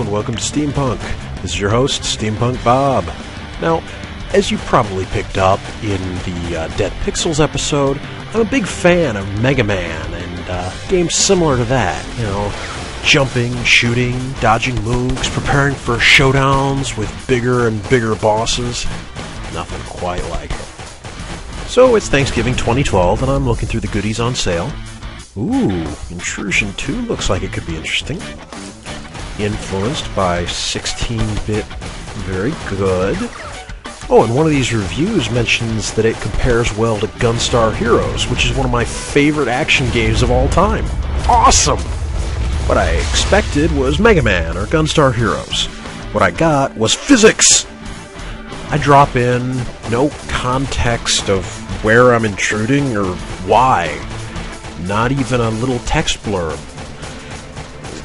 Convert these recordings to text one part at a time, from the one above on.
and welcome to SteamPunk. This is your host, SteamPunk Bob. Now, as you probably picked up in the Dead Pixels episode, I'm a big fan of Mega Man and games similar to that. You know, jumping, shooting, dodging moves, preparing for showdowns with bigger and bigger bosses. Nothing quite like it. So it's Thanksgiving 2012, and I'm looking through the goodies on sale. Ooh, Intrusion 2 looks like it could be interesting. Influenced by 16-bit, very good. Oh, and one of these reviews mentions that it compares well to Gunstar Heroes, which is one of my favorite action games of all time. Awesome! What I expected was Mega Man or Gunstar Heroes. What I got was physics! I drop in no context of where I'm intruding or why. Not even a little text blurb.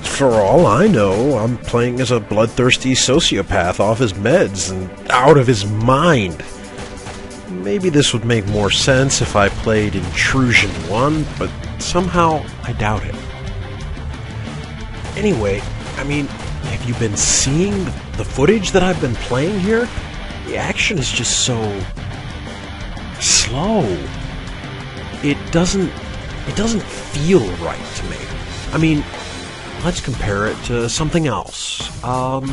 For all I know, I'm playing as a bloodthirsty sociopath off his meds and out of his mind. Maybe this would make more sense if I played Intrusion 1, but somehow I doubt it. Anyway, I mean, have you been seeing the footage that I've been playing here? The action is just so slow. It doesn't feel right to me. I mean, let's compare it to something else. Shank 2.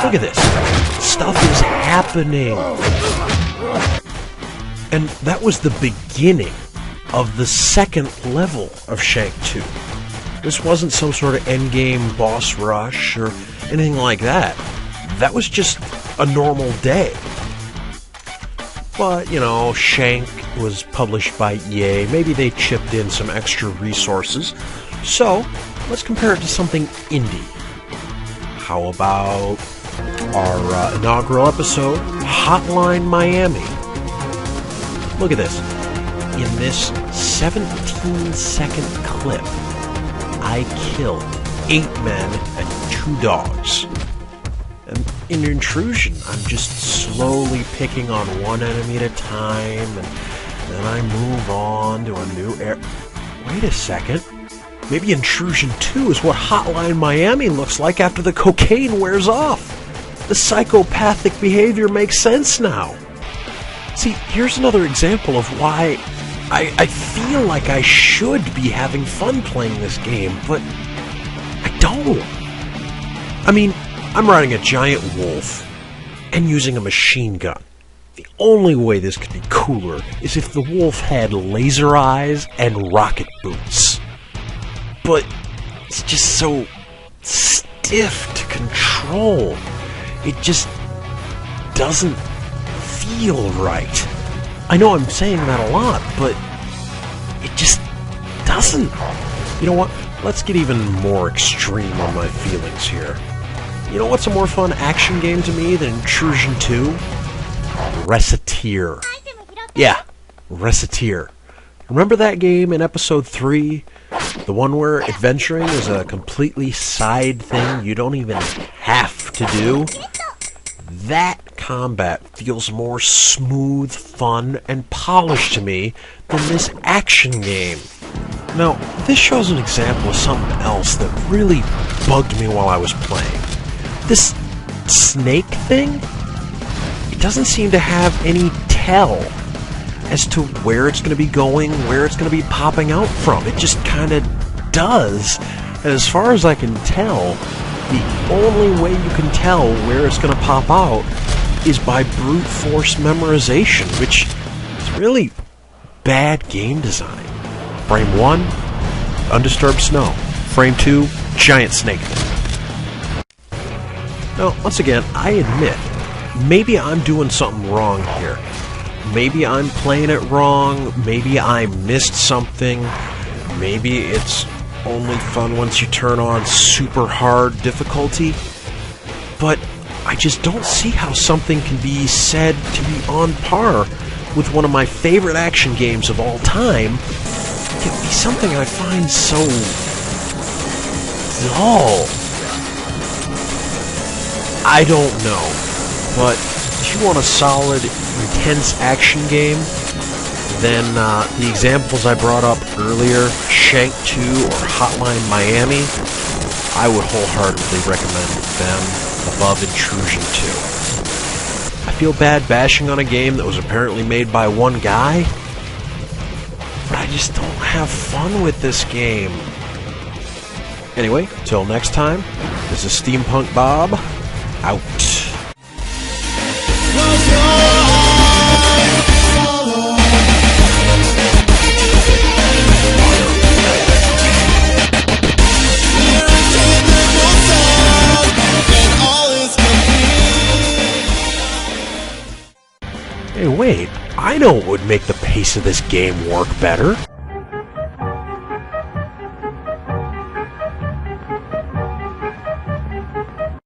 Look at this. Stuff is happening. And that was the beginning of the second level of Shank 2. This wasn't some sort of endgame boss rush or anything like that. That was just a normal day. But, you know, Shank was published by EA. Maybe they chipped in some extra resources. So, let's compare it to something indie. How about our inaugural episode, Hotline Miami? Look at this. In this 17-second clip, I killed 8 men and 2 dogs. And in Intrusion, I'm just slowly picking on one enemy at a time, and then I move on to a new area. Wait a second. Maybe Intrusion 2 is what Hotline Miami looks like after the cocaine wears off. The psychopathic behavior makes sense now. See, here's another example of why I feel like I should be having fun playing this game, but I don't. I mean, I'm riding a giant wolf and using a machine gun. The only way this could be cooler is if the wolf had laser eyes and rocket boots. But it's just so stiff to control. It just doesn't feel right. I know I'm saying that a lot, but it just doesn't. You know what? Let's get even more extreme on my feelings here. You know what's a more fun action game to me than Intrusion 2? Reciteer. Yeah, Reciteer. Remember that game in episode 3? The one where adventuring is a completely side thing you don't even have to do? That combat feels more smooth, fun, and polished to me than this action game. Now, this shows an example of something else that really bugged me while I was playing. This snake thing, it doesn't seem to have any tell as to where it's going to be going, where it's going to be popping out from. It just kind of does. And as far as I can tell, the only way you can tell where it's going to pop out is by brute force memorization, which is really bad game design. Frame 1, undisturbed snow. Frame 2, giant snake thing. Now, once again, I admit, maybe I'm doing something wrong here. Maybe I'm playing it wrong, maybe I missed something, maybe it's only fun once you turn on super hard difficulty, but I just don't see how something can be said to be on par with one of my favorite action games of all time, yet be something I find so dull. I don't know, but if you want a solid, intense action game, then the examples I brought up earlier, Shank 2 or Hotline Miami, I would wholeheartedly recommend them above Intrusion 2. I feel bad bashing on a game that was apparently made by one guy, but I just don't have fun with this game. Anyway, till next time, this is SteamPunk Bob, out. Hey, wait, I know what would make the pace of this game work better.